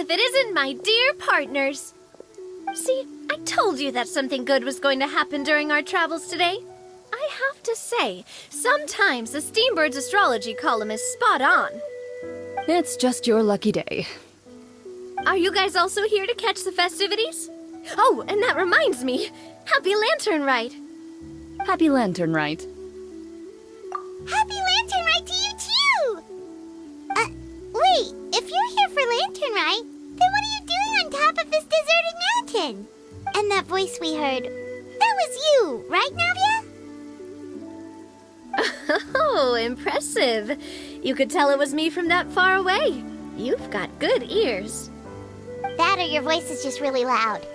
if it isn't my dear partners. See, I told you that something good was going to happen during our travels today. I have to say, sometimes the Steambird's astrology column is spot on. It's just your lucky day. Are you guys also here to catch the festivities? Oh, and that reminds me. Happy Lantern Rite. Happy Lantern Rite. Happy Lantern Rite to you too! Wait, if you're here for Lantern Rite, then what are you doing on top of this deserted mountain? And that voice we heard, that was you, right, Navia? Oh, impressive. You could tell it was me from that far away. You've got good ears. That or your voice is just really loud.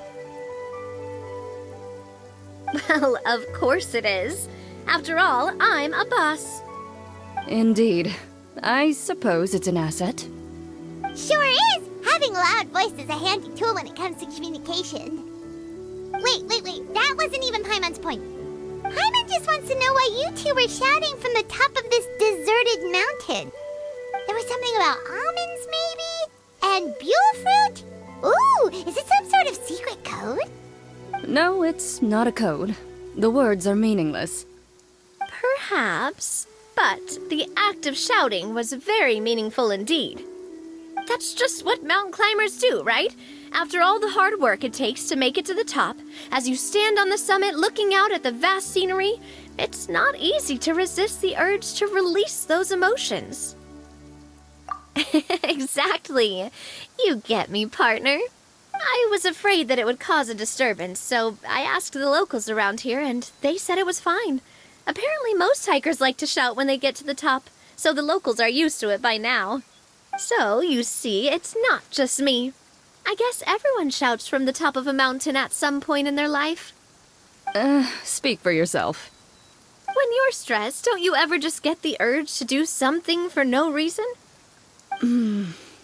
Well, of course it is. After all, I'm a boss. Indeed. I suppose it's an asset. Sure is! Having a loud voice is a handy tool when it comes to communication. Wait, that wasn't even Paimon's point. Paimon just wants to know why you two were shouting from the top of this deserted mountain. There was something about almonds, maybe? And buell fruit? Ooh, is it some sort of secret code? No, it's not a code. The words are meaningless. Perhaps, but the act of shouting was very meaningful indeed. That's just what mountain climbers do, right? After all the hard work it takes to make it to the top, as you stand on the summit looking out at the vast scenery, it's not easy to resist the urge to release those emotions. Exactly. You get me, partner. I was afraid that it would cause a disturbance, so I asked the locals around here, and they said it was fine. Apparently most hikers like to shout when they get to the top, so the locals are used to it by now. So, you see, it's not just me. I guess everyone shouts from the top of a mountain at some point in their life. Speak for yourself. When you're stressed, don't you ever just get the urge to do something for no reason?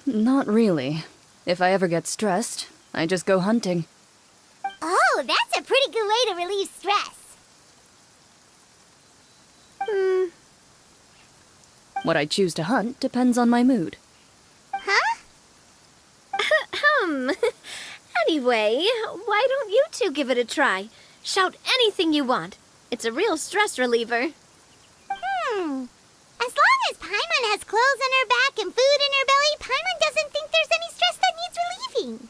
Not really. If I ever get stressed, I just go hunting. Oh, that's a pretty good way to relieve stress. What I choose to hunt depends on my mood. Huh? Anyway, why don't you two give it a try? Shout anything you want. It's a real stress reliever. As long as Paimon has clothes on her back and food in her belly, Paimon doesn't think there's any stress that needs relieving.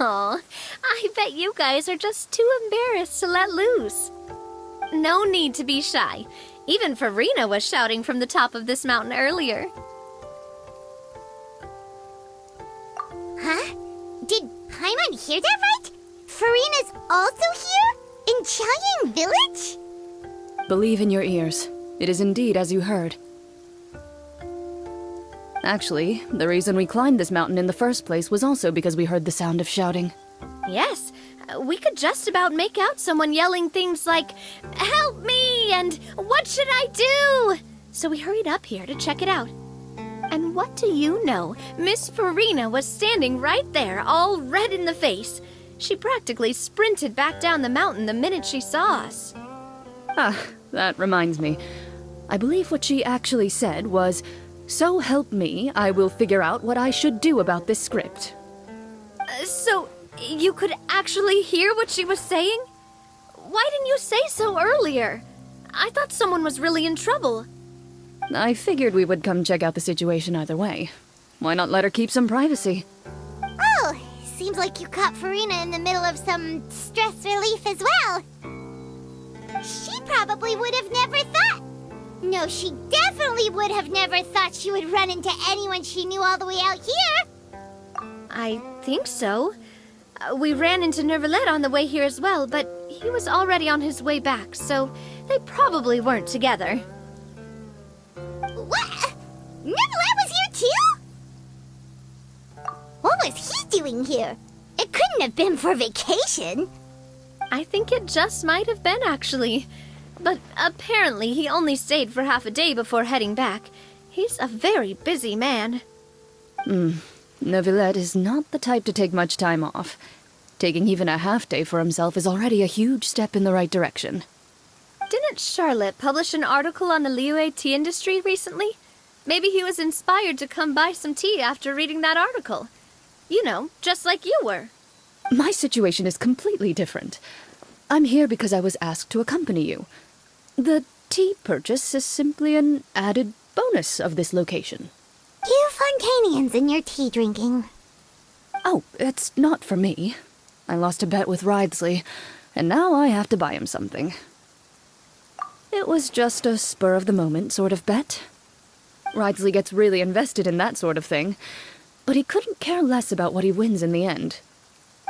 Oh, I bet you guys are just too embarrassed to let loose. No need to be shy. Even Furina was shouting from the top of this mountain earlier. Huh? Did Paimon hear that right? Furina's also here? In Qiaoying Village? Believe in your ears. It is indeed as you heard. Actually, the reason we climbed this mountain in the first place was also because we heard the sound of shouting. Yes, we could just about make out someone yelling things like, "Help me!" and "What should I do?" So we hurried up here to check it out. And what do you know? Miss Furina was standing right there, all red in the face. She practically sprinted back down the mountain the minute she saw us. Ah, that reminds me. I believe what she actually said was, "So help me, I will figure out what I should do about this script." So, you could actually hear what she was saying? Why didn't you say so earlier? I thought someone was really in trouble. I figured we would come check out the situation either way. Why not let her keep some privacy? Oh, seems like you caught Furina in the middle of some stress relief as well. She probably would have never thought. No, she definitely would have never thought she would run into anyone she knew all the way out here. I think so. We ran into Nervalet on the way here as well, but he was already on his way back, so they probably weren't together. What? Nervalet was here too? What was he doing here? It couldn't have been for vacation. I think it just might have been, actually. But apparently he only stayed for half a day before heading back. He's a very busy man. Nervalet is not the type to take much time off. Taking even a half day for himself is already a huge step in the right direction. Didn't Charlotte publish an article on the LIYUE tea industry recently? Maybe he was inspired to come buy some tea after reading that article. You know, just like you were. My situation is completely different. I'm here because I was asked to accompany you. The tea purchase is simply an added bonus of this location. You Fontanians and your tea drinking. Oh, it's not for me. I lost a bet with Ridesley, and now I have to buy him something. It was just a spur-of-the-moment sort of bet. Ridesley gets really invested in that sort of thing, but he couldn't care less about what he wins in the end.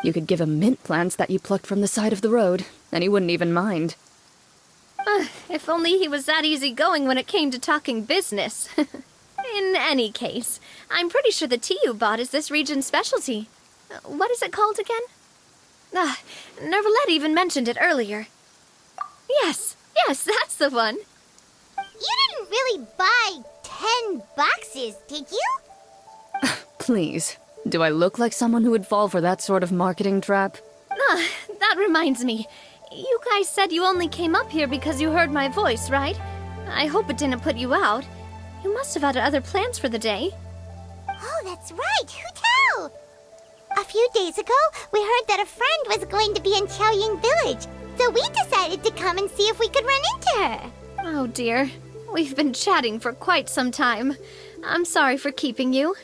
You could give him mint plants that you plucked from the side of the road, and he wouldn't even mind. If only he was that easygoing when it came to talking business. In any case, I'm pretty sure the tea you bought is this region's specialty. What is it called again? Nervalette even mentioned it earlier. Yes, that's the one. You didn't really buy 10 boxes, did you? Please, do I look like someone who would fall for that sort of marketing trap? That reminds me. You guys said you only came up here because you heard my voice, right? I hope it didn't put you out. You must have had other plans for the day. Oh, that's right. Who tell? A few days ago, we heard that a friend was going to be in Chaoying Village, so we decided to come and see if we could run into her. Oh dear. We've been chatting for quite some time. I'm sorry for keeping you.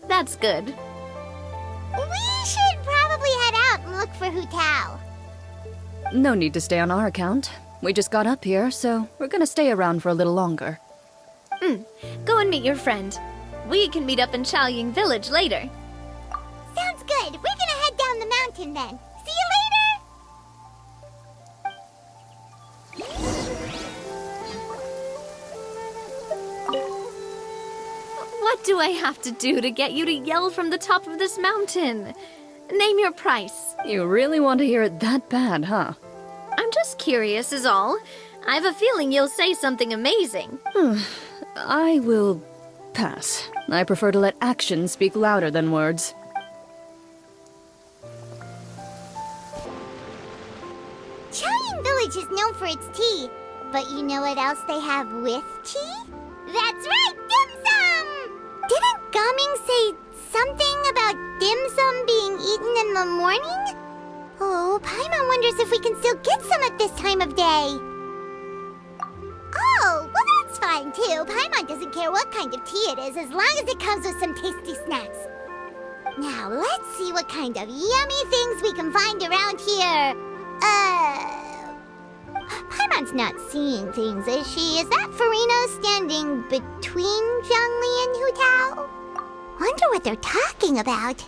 That's good. We should probably head out and look for Hu Tao. No need to stay on our account. We just got up here, so we're gonna stay around for a little longer. Go and meet your friend. We can meet up in Chaoying Village later. Sounds good. We're gonna head down the mountain then. See you later! What do I have to do to get you to yell from the top of this mountain? Name your price. You really want to hear it that bad, huh? I'm just curious is all. I have a feeling you'll say something amazing. I will pass. I prefer to let actions speak louder than words. Chaoying Village is known for its tea, but you know what else they have with tea? That's right, dim sum! Didn't Gaming say something about dim sum being eaten in the morning? Oh, Paimon wonders if we can still get some at this time of day. Oh, well that's fine too. Paimon doesn't care what kind of tea it is as long as it comes with some tasty snacks. Now, let's see what kind of yummy things we can find around here. Paimon's not seeing things, is she? Is that Furina standing between Zhongli and Hu Tao? Wonder what they're talking about.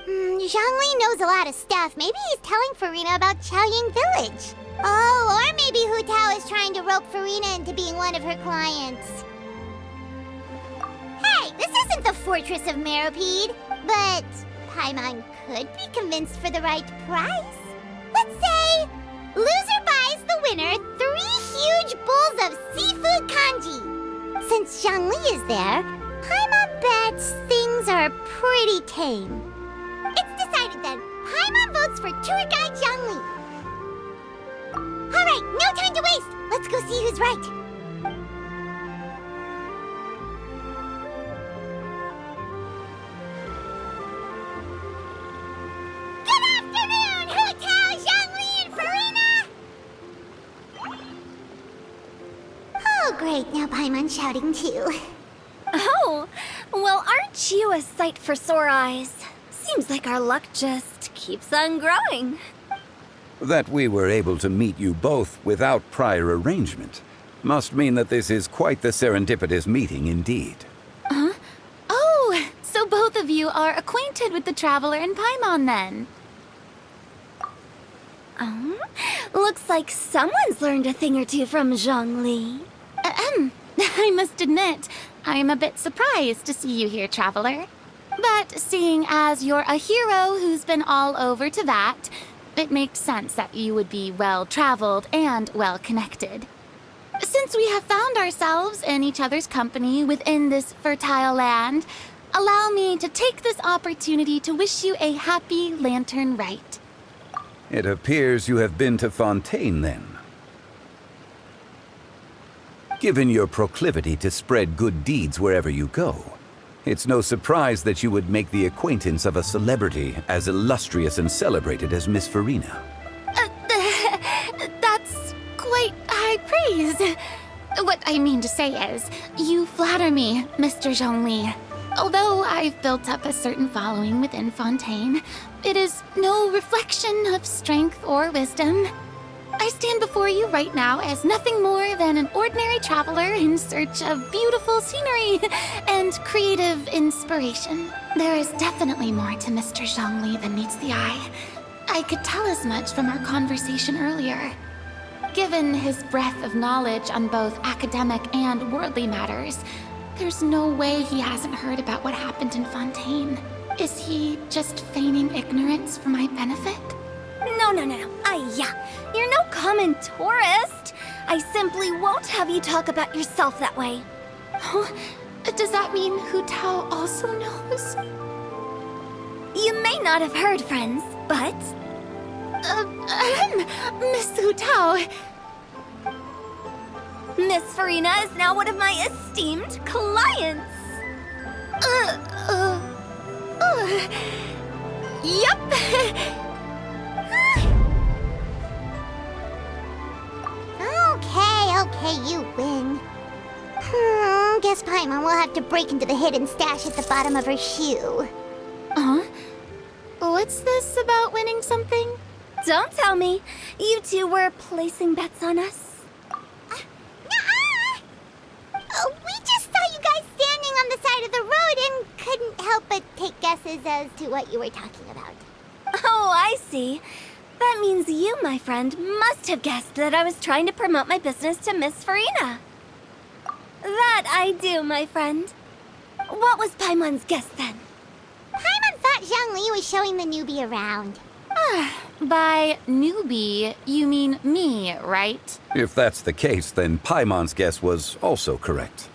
Zhongli knows a lot of stuff. Maybe he's telling Furina about Chaoying Village. Oh, or maybe Hu Tao is trying to rope Furina into being one of her clients. Hey, this isn't the Fortress of Meropide, but Paimon could be convinced for the right price. Let's say loser buys the winner 3 huge bowls of seafood kanji. Since Zhongli is there, Paimon bets things are pretty tame. It's decided then. Paimon votes for tour guide Zhongli. Alright, no time to waste. Let's go see who's right. Good afternoon, Hu Tao, Zhongli, and Furina! Oh, great. Now Paimon's shouting too. Oh, well, aren't you a sight for sore eyes? Seems like our luck just keeps on growing. That we were able to meet you both without prior arrangement must mean that this is quite the serendipitous meeting indeed. Oh, so both of you are acquainted with the Traveler and Paimon then? Looks like someone's learned a thing or two from Zhongli. I must admit, I am a bit surprised to see you here, Traveler. But seeing as you're a hero who's been all over to that, it makes sense that you would be well-traveled and well-connected. Since we have found ourselves in each other's company within this fertile land, allow me to take this opportunity to wish you a happy Lantern Rite. It appears you have been to Fontaine then. given your proclivity to spread good deeds wherever you go. It's no surprise that you would make the acquaintance of a celebrity as illustrious and celebrated as Miss Furina. That's quite high praise. What I mean to say is, you flatter me, Mr. Zhongli. Although I've built up a certain following within Fontaine, it is no reflection of strength or wisdom. I stand before you right now as nothing more than an ordinary traveler in search of beautiful scenery and creative inspiration. There is definitely more to Mr. Zhongli than meets the eye. I could tell as much from our conversation earlier. Given his breadth of knowledge on both academic and worldly matters, there's no way he hasn't heard about what happened in Fontaine. Is he just feigning ignorance for my benefit? No. You're no common tourist. I simply won't have you talk about yourself that way. Huh? Does that mean Hu Tao also knows? You may not have heard, friends, but... Miss Hu Tao. Miss Furina is now one of my esteemed clients. Yep. Okay, you win. Guess Paimon will have to break into the hidden stash at the bottom of her shoe. Huh? What's this about winning something? Don't tell me. You two were placing bets on us. Nuh-uh. We just saw you guys standing on the side of the road and couldn't help but take guesses as to what you were talking about. Oh, I see. That means you, my friend, must have guessed that I was trying to promote my business to Miss Furina. That I do, my friend. What was Paimon's guess then? Paimon thought Zhongli was showing the newbie around. By newbie, you mean me, right? If that's the case, then Paimon's guess was also correct.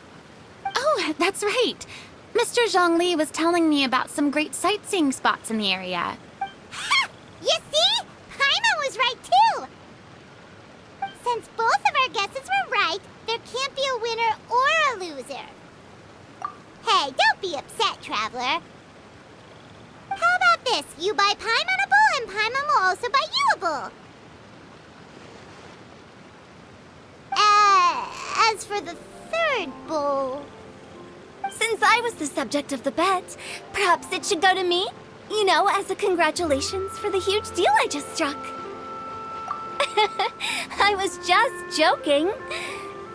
Oh, that's right. Mr. Zhongli was telling me about some great sightseeing spots in the area. Ha! You see? Paimon was right too! Since both of our guesses were right, there can't be a winner or a loser. Hey, don't be upset, traveler. How about this? You buy Paimonable and Paimon will also buy youable. As for the third bowl... Since I was the subject of the bet, perhaps it should go to me? You know, as a congratulations for the huge deal I just struck. I was just joking.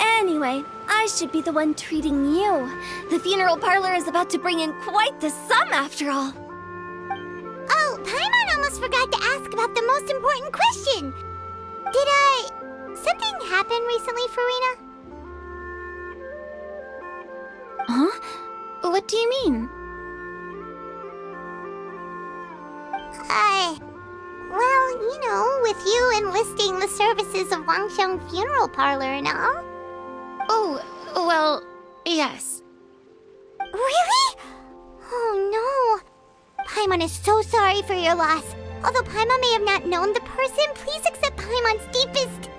Anyway, I should be the one treating you. The funeral parlor is about to bring in quite the sum after all. Oh, Paimon almost forgot to ask about the most important question. Something happen recently, Furina? Huh? What do you mean? Well, you know, with you enlisting the services of Wangsheng Funeral Parlor and all. Oh, well, yes. Really? Oh no. Paimon is so sorry for your loss. Although Paimon may have not known the person, please accept Paimon's deepest...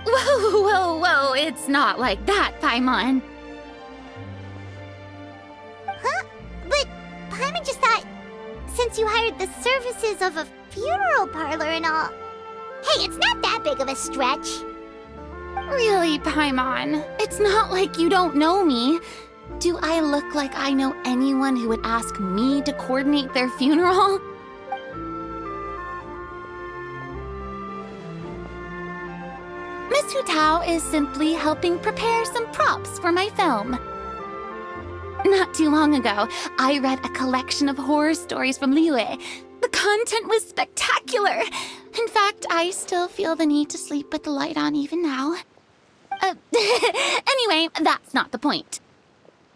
Whoa, it's not like that, Paimon. Huh? But Paimon just thought, since you hired the services of a funeral parlor and all... Hey, it's not that big of a stretch. Really, Paimon? It's not like you don't know me. Do I look like I know anyone who would ask me to coordinate their funeral? Miss Hu Tao is simply helping prepare some props for my film. Not too long ago, I read a collection of horror stories from LIYUE. The content was spectacular. In fact, I still feel the need to sleep with the light on even now. Anyway, that's not the point.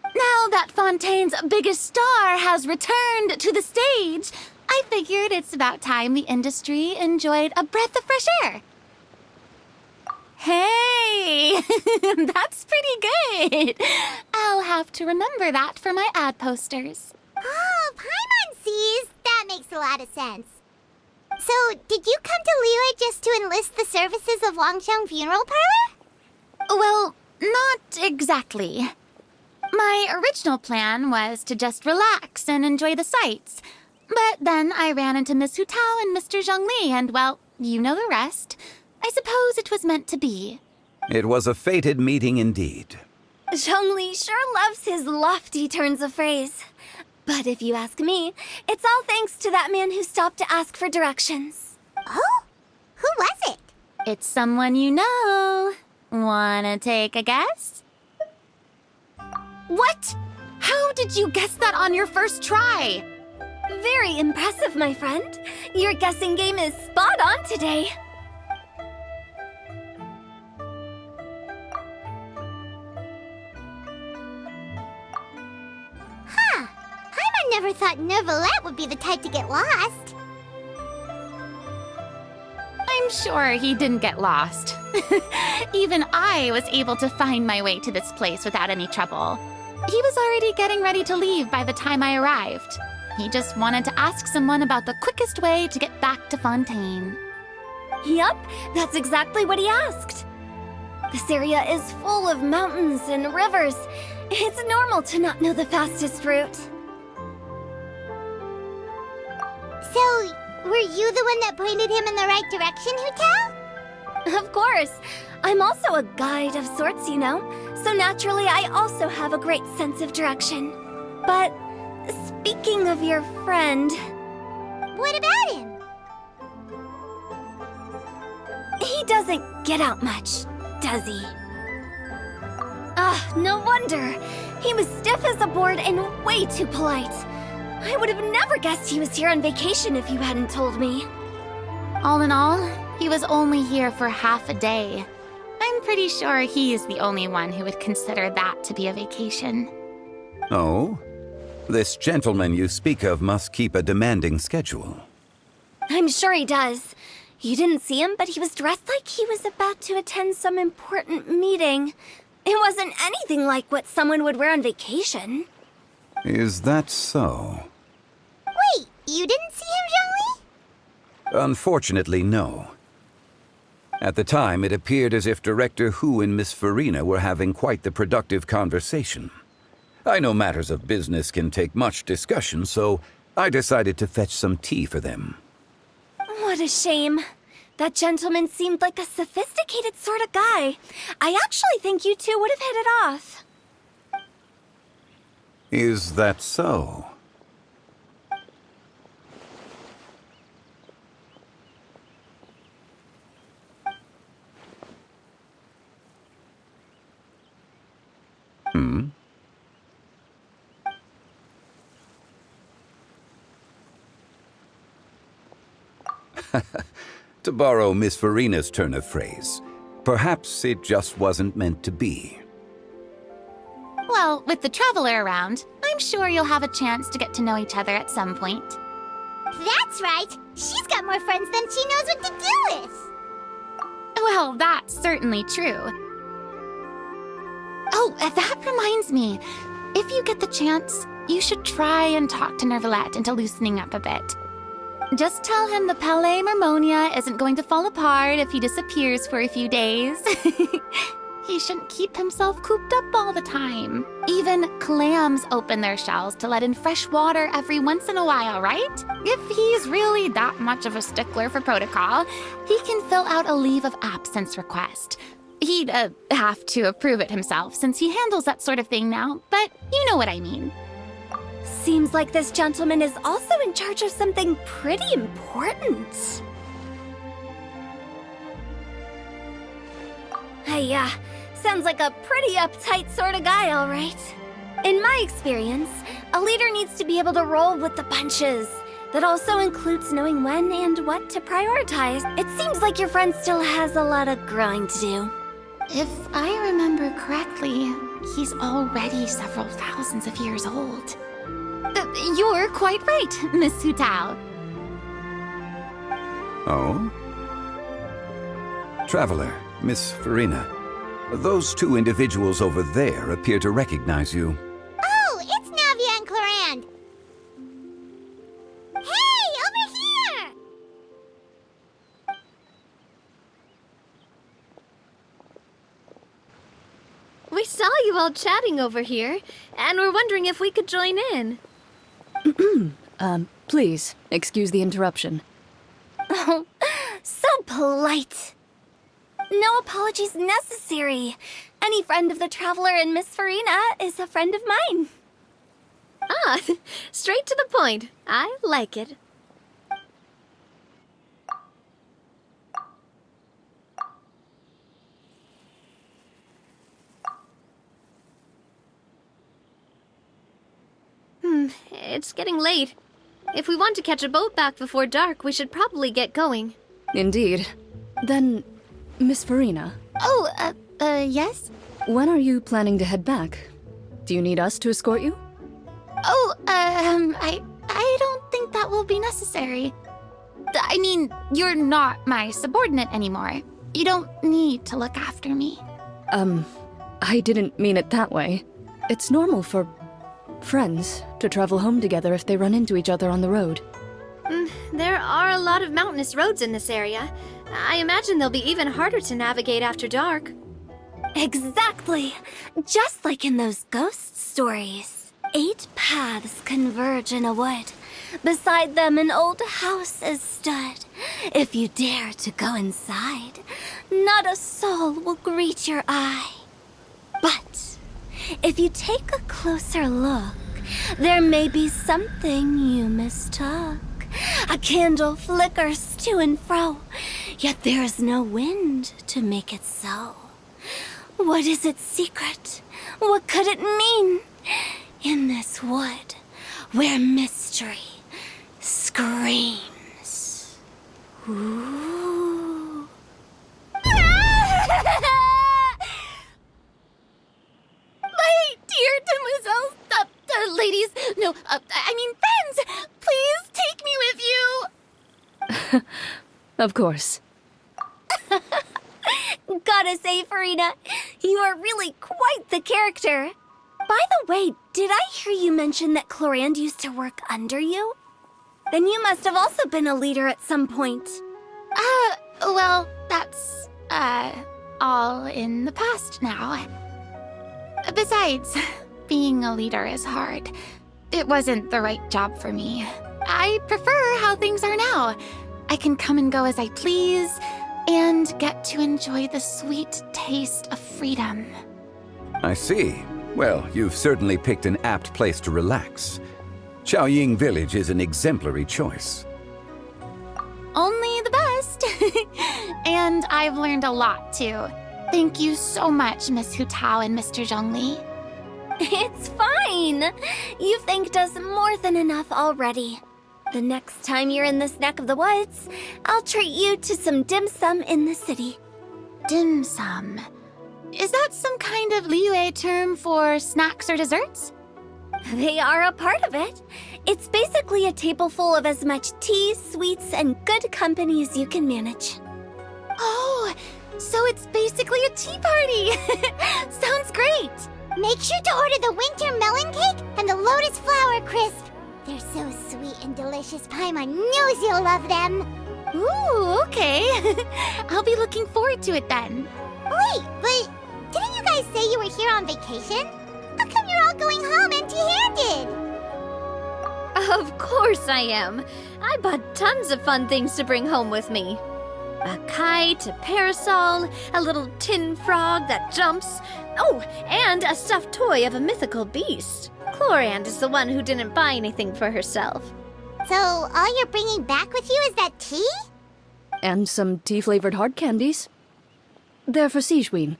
Now that Fontaine's biggest star has returned to the stage, I figured it's about time the industry enjoyed a breath of fresh air. Hey, that's pretty good. I'll have to remember that for my ad posters. Oh, Paimon sees. That makes a lot of sense. So, did you come to LIYUE just to enlist the services of Wangsheng Funeral Parlor? Well, Not exactly. My original plan was to just relax and enjoy the sights. But then I ran into Miss Hu Tao and Mr. Zhongli, and well, you know the rest. I suppose it was meant to be. It was a fated meeting indeed. Zhongli sure loves his lofty turns of phrase. But if you ask me, it's all thanks to that man who stopped to ask for directions. Oh? Who was it? It's someone you know. Wanna take a guess? What? How did you guess that on your first try? Very impressive, my friend. Your guessing game is spot on today. Huh. Paimon never thought Neuvillette would be the type to get lost. I'm sure he didn't get lost. Even I was able to find my way to this place without any trouble. He was already getting ready to leave by the time I arrived. He just wanted to ask someone about the quickest way to get back to Fontaine. Yup, that's exactly what he asked. This area is full of mountains and rivers. It's normal to not know the fastest route. So, were you the one that pointed him in the right direction, Hu Tao? Of course. I'm also a guide of sorts, you know. So naturally, I also have a great sense of direction. But speaking of your friend... What about him? He doesn't get out much, does he? Ah, no wonder. He was stiff as a board and way too polite. I would have never guessed he was here on vacation if you hadn't told me. All in all, he was only here for half a day. I'm pretty sure he's the only one who would consider that to be a vacation. Oh? This gentleman you speak of must keep a demanding schedule. I'm sure he does. You didn't see him, but he was dressed like he was about to attend some important meeting. It wasn't anything like what someone would wear on vacation. Is that so? Wait, you didn't see him, Zhongli? Unfortunately, no. At the time, it appeared as if Director Hu and Miss Furina were having quite the productive conversation. I know matters of business can take much discussion, so I decided to fetch some tea for them. What a shame. That gentleman seemed like a sophisticated sort of guy. I actually think you two would have hit it off. Is that so? To borrow Miss Furina's turn of phrase, perhaps it just wasn't meant to be. Well, with the traveler around, I'm sure you'll have a chance to get to know each other at some point. That's right. She's got more friends than she knows what to do with. Well, that's certainly true. Oh, that reminds me. If you get the chance, you should try and talk to Neuvillette into loosening up a bit. Just tell him the Palais Mermonia isn't going to fall apart if he disappears for a few days. He shouldn't keep himself cooped up all the time. Even clams open their shells to let in fresh water every once in a while, right? If he's really that much of a stickler for protocol, he can fill out a leave of absence request. He'd have to approve it himself since he handles that sort of thing now, but you know what I mean. Seems like this gentleman is also in charge of something pretty important. Hey, sounds like a pretty uptight sort of guy, all right. In my experience, a leader needs to be able to roll with the punches. That also includes knowing when and what to prioritize. It seems like your friend still has a lot of growing to do. If I remember correctly, he's already several thousands of years old. You're quite right, Miss Hu Tao. Oh? Traveler, Miss Furina, those two individuals over there appear to recognize you. Oh, it's Navia and Clorinde. Hey, over here! saw you all chatting over here, and were wondering if we could join in. Please, excuse the interruption. Oh, so polite. No apologies necessary. Any friend of the Traveler and Miss Furina is a friend of mine. Ah, straight to the point. I like it. It's getting late. If we want to catch a boat back before dark, we should probably get going. Indeed. Then, Miss Furina, Oh, yes? when are you planning to head back? Do you need us to escort you? Oh, I don't think that will be necessary. I mean, you're not my subordinate anymore. You don't need to look after me. I didn't mean it that way. It's normal for friends to travel home together if they run into each other on the road. There are a lot of mountainous roads in this area. I imagine they'll be even harder to navigate after dark. Exactly. Just like in those ghost stories. 8 paths converge in a wood. Beside them an old house is stood. If you dare to go inside, not a soul will greet your eye. But if you take a closer look, there may be something you mistook. A candle flickers to and fro, yet there's no wind to make it so. What is its secret? What could it mean? In this wood, where mystery screams. Ooh. My dear demoiselles, ladies, no, I mean friends, please take me with you. Of course. Gotta say, Furina, you are really quite the character. By the way, did I hear you mention that Clorinde used to work under you? Then you must have also been a leader at some point. Well, that's, all in the past now. Besides, being a leader is hard. It wasn't the right job for me. I prefer how things are now. I can come and go as I please, and get to enjoy the sweet taste of freedom. I see. Well, you've certainly picked an apt place to relax. Xiaoying Village is an exemplary choice. Only the best. And I've learned a lot, too. Thank you so much, Miss Hu Tao and Mr. Zhongli. It's fine. You've thanked us more than enough already. The next time you're in this neck of the woods, I'll treat you to some dim sum in the city. Dim sum? Is that some kind of Liyue term for snacks or desserts? They are a part of it. It's basically a table full of as much tea, sweets, and good company as you can manage. Oh, so it's basically a tea party. Sounds great. Make sure to order the winter melon cake and the lotus flower crisp. They're so sweet and delicious, Paimon knows you'll love them. Ooh, okay. I'll be looking forward to it then. Wait, but didn't you guys say you were here on vacation? How come you're all going home empty-handed? Of course I am. I bought tons of fun things to bring home with me. A kite, a parasol, a little tin frog that jumps. Oh, and a stuffed toy of a mythical beast. Clorinde is the one who didn't buy anything for herself. So all you're bringing back with you is that tea? And some tea-flavored hard candies. They're for Sijuin.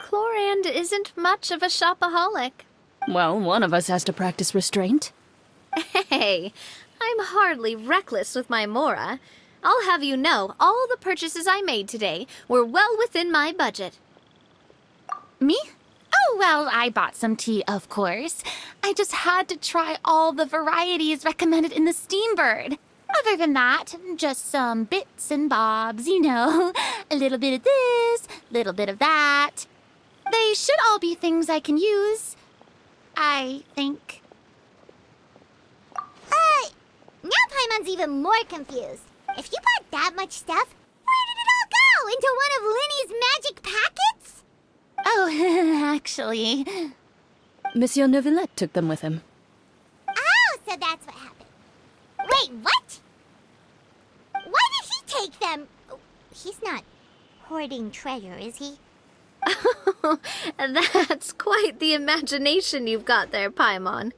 Clorinde isn't much of a shopaholic. Well, one of us has to practice restraint. Hey, I'm hardly reckless with my Mora. I'll have you know, all the purchases I made today were well within my budget. Me? Oh, well, I bought some tea, of course. I just had to try all the varieties recommended in the Steambird. Other than that, just some bits and bobs, you know. A little bit of this, little bit of that. They should all be things I can use, I think. Now Paimon's even more confused. If you bought that much stuff, where did it all go? Into one of Linny's magic packets? Oh, actually. Monsieur Neuvillette took them with him. Oh, so that's what happened. Wait, what? Why did he take them? Oh, he's not hoarding treasure, is he? That's quite the imagination you've got there, Paimon.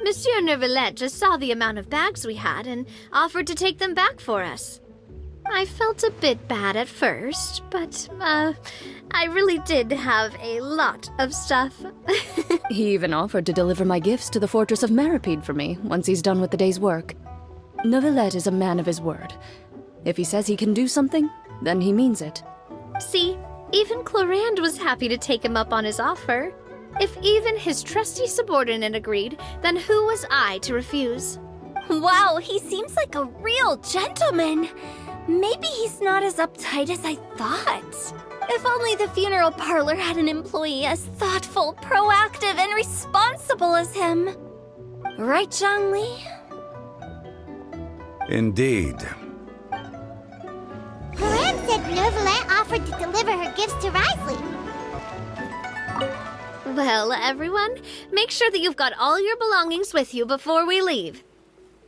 Monsieur Neuvillette just saw the amount of bags we had and offered to take them back for us. I felt a bit bad at first, but, I really did have a lot of stuff. He even offered to deliver my gifts to the Fortress of Meripede for me once he's done with the day's work. Neuvillette is a man of his word. If he says he can do something, then he means it. See, even Clorinde was happy to take him up on his offer. If even his trusty subordinate agreed, then who was I to refuse? Wow, he seems like a real gentleman. Maybe he's not as uptight as I thought. If only the funeral parlor had an employee as thoughtful, proactive, and responsible as him. Right, Zhongli? Indeed. Clorinde said Neuvillette offered to deliver her gifts to Risley. Well, everyone, make sure that you've got all your belongings with you before we leave.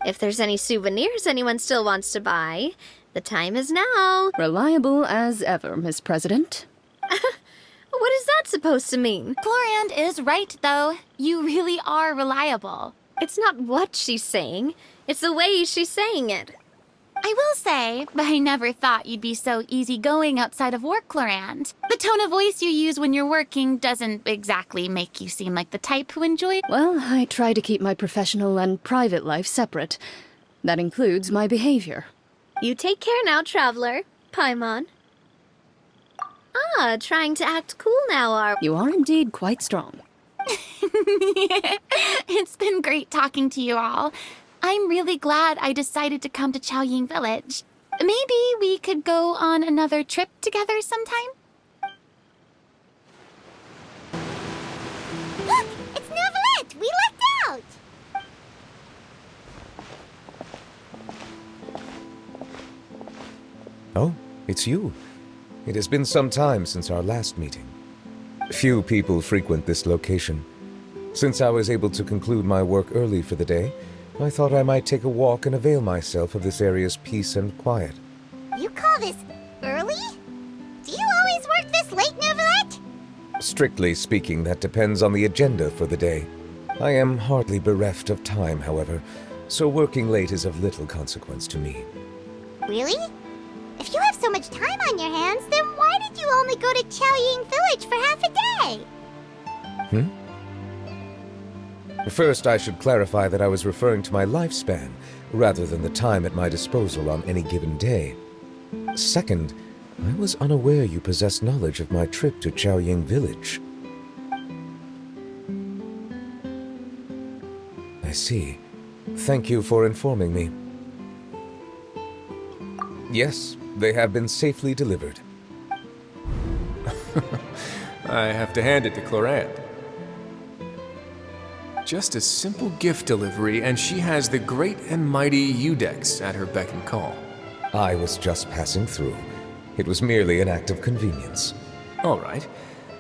If there's any souvenirs anyone still wants to buy, the time is now. Reliable as ever, Miss President. What is that supposed to mean? Clorinde is right, though. You really are reliable. It's not what she's saying, it's the way she's saying it. I will say, I never thought you'd be so easygoing outside of work, Clorinde. The tone of voice you use when you're working doesn't exactly make you seem like the type who enjoys... Well, I try to keep my professional and private life separate. That includes my behavior. You take care now, traveler. Paimon. Ah, trying to act cool now, are... You are indeed quite strong. It's been great talking to you all. I'm really glad I decided to come to Chaoying Village. Maybe we could go on another trip together sometime? Look, it's Neuvillette! We lucked out! Oh, it's you. It has been some time since our last meeting. Few people frequent this location. Since I was able to conclude my work early for the day, I thought I might take a walk and avail myself of this area's peace and quiet. You call this early? Do you always work this late, Neuvillette? Strictly speaking, that depends on the agenda for the day. I am hardly bereft of time, however, so working late is of little consequence to me. Really? If you have so much time on your hands, then why did you only go to Chaoying Village for half a day? First, I should clarify that I was referring to my lifespan, rather than the time at my disposal on any given day. Second, I was unaware you possessed knowledge of my trip to Chaoying Village. I see. Thank you for informing me. Yes, they have been safely delivered. I have to hand it to Clorinde. Just a simple gift delivery, and she has the great and mighty Udex at her beck and call. I was just passing through. It was merely an act of convenience. All right.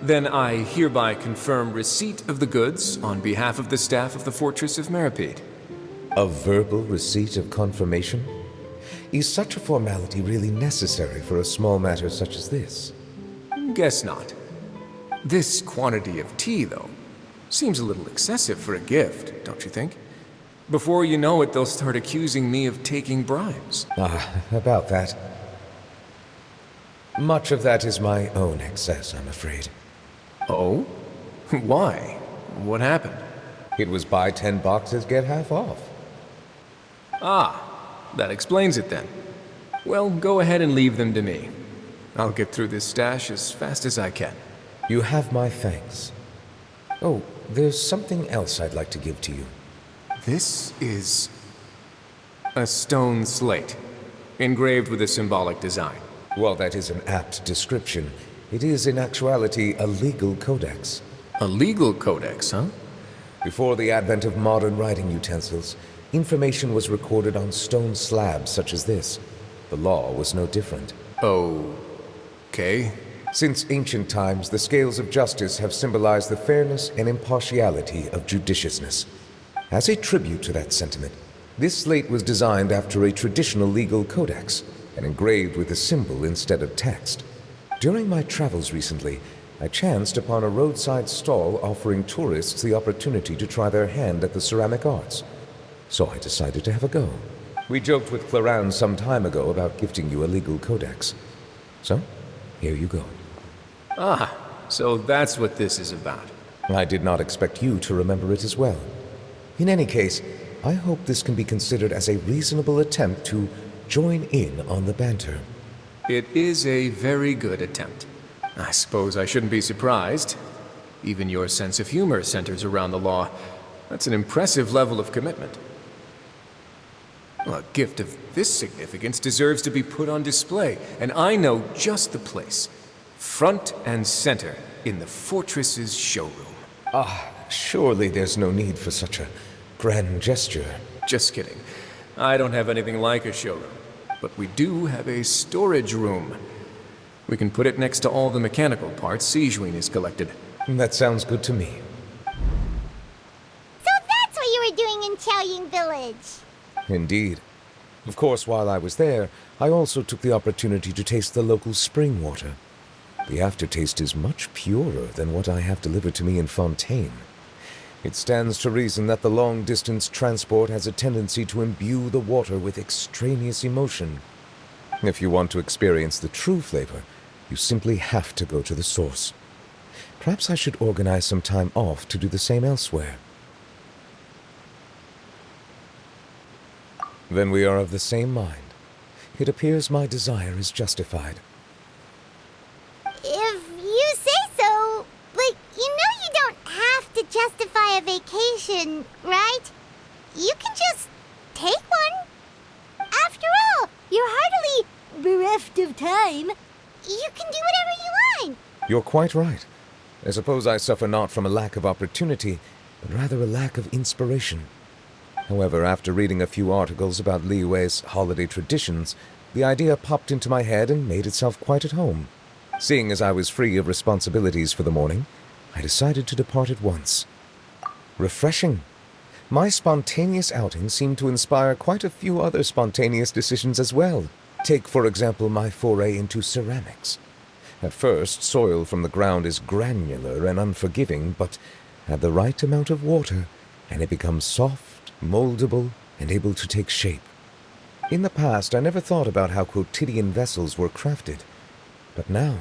Then I hereby confirm receipt of the goods on behalf of the staff of the Fortress of Meripede. A verbal receipt of confirmation? Is such a formality really necessary for a small matter such as this? Guess not. This quantity of tea, though, seems a little excessive for a gift, don't you think? Before you know it, they'll start accusing me of taking bribes. About that. Much of that is my own excess, I'm afraid. Oh? Why? What happened? It was buy 10 boxes, get half off. Ah, that explains it then. Well, go ahead and leave them to me. I'll get through this stash as fast as I can. You have my thanks. Oh, there's something else I'd like to give to you. This is a stone slate, engraved with a symbolic design. While that is an apt description, it is in actuality a legal codex. A legal codex, huh? Before the advent of modern writing utensils, information was recorded on stone slabs such as this. The law was no different. Okay. Since ancient times, the scales of justice have symbolized the fairness and impartiality of judiciousness. As a tribute to that sentiment, this slate was designed after a traditional legal codex and engraved with a symbol instead of text. During my travels recently, I chanced upon a roadside stall offering tourists the opportunity to try their hand at the ceramic arts. So I decided to have a go. We joked with Clorinde some time ago about gifting you a legal codex. So, here you go. Ah, so that's what this is about. I did not expect you to remember it as well. In any case, I hope this can be considered as a reasonable attempt to join in on the banter. It is a very good attempt. I suppose I shouldn't be surprised. Even your sense of humor centers around the law. That's an impressive level of commitment. Well, a gift of this significance deserves to be put on display, and I know just the place. Front and center in the Fortress's showroom. Surely there's no need for such a grand gesture. Just kidding. I don't have anything like a showroom. But we do have a storage room. We can put it next to all the mechanical parts Sijuin has collected. That sounds good to me. So that's what you were doing in Chaoying Village. Indeed. Of course, while I was there, I also took the opportunity to taste the local spring water. The aftertaste is much purer than what I have delivered to me in Fontaine. It stands to reason that the long-distance transport has a tendency to imbue the water with extraneous emotion. If you want to experience the true flavor, you simply have to go to the source. Perhaps I should organize some time off to do the same elsewhere. Then we are of the same mind. It appears my desire is justified. If you say so, but you know you don't have to justify a vacation, right? You can just take one. After all, you're hardly bereft of time. You can do whatever you want. You're quite right. I suppose I suffer not from a lack of opportunity, but rather a lack of inspiration. However, after reading a few articles about Liyue's holiday traditions, the idea popped into my head and made itself quite at home. Seeing as I was free of responsibilities for the morning, I decided to depart at once. Refreshing. My spontaneous outing seemed to inspire quite a few other spontaneous decisions as well. Take, for example, my foray into ceramics. At first, soil from the ground is granular and unforgiving, but add the right amount of water, and it becomes soft, moldable, and able to take shape. In the past, I never thought about how quotidian vessels were crafted, but now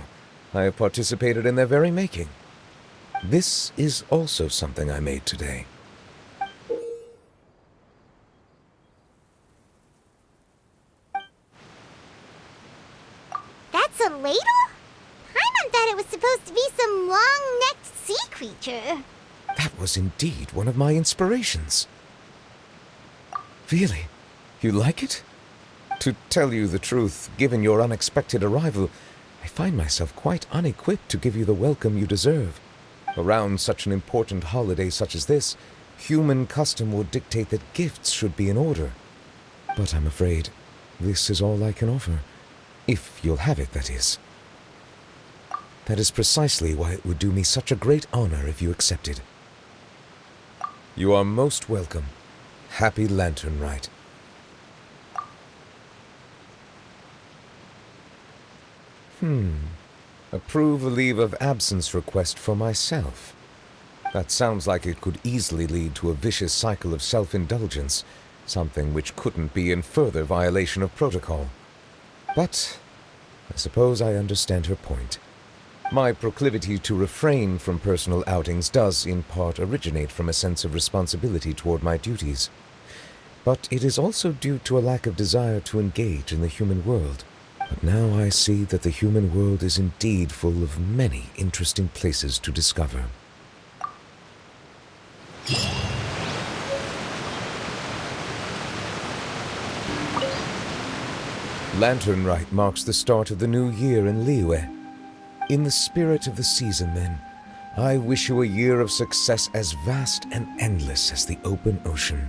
I have participated in their very making. This is also something I made today. That's a ladle? Paimon thought it was supposed to be some long-necked sea creature. That was indeed one of my inspirations. Really? You like it? To tell you the truth, given your unexpected arrival, I find myself quite unequipped to give you the welcome you deserve. Around such an important holiday such as this, human custom would dictate that gifts should be in order. But I'm afraid this is all I can offer. If you'll have it, that is. That is precisely why it would do me such a great honor if you accepted. You are most welcome. Happy Lantern Rite. Approve a leave of absence request for myself. That sounds like it could easily lead to a vicious cycle of self-indulgence, something which couldn't be in further violation of protocol. But I suppose I understand her point. My proclivity to refrain from personal outings does in part originate from a sense of responsibility toward my duties. But it is also due to a lack of desire to engage in the human world. But now I see that the human world is indeed full of many interesting places to discover. Lantern Rite marks the start of the new year in Liyue. In the spirit of the season, then, I wish you a year of success as vast and endless as the open ocean.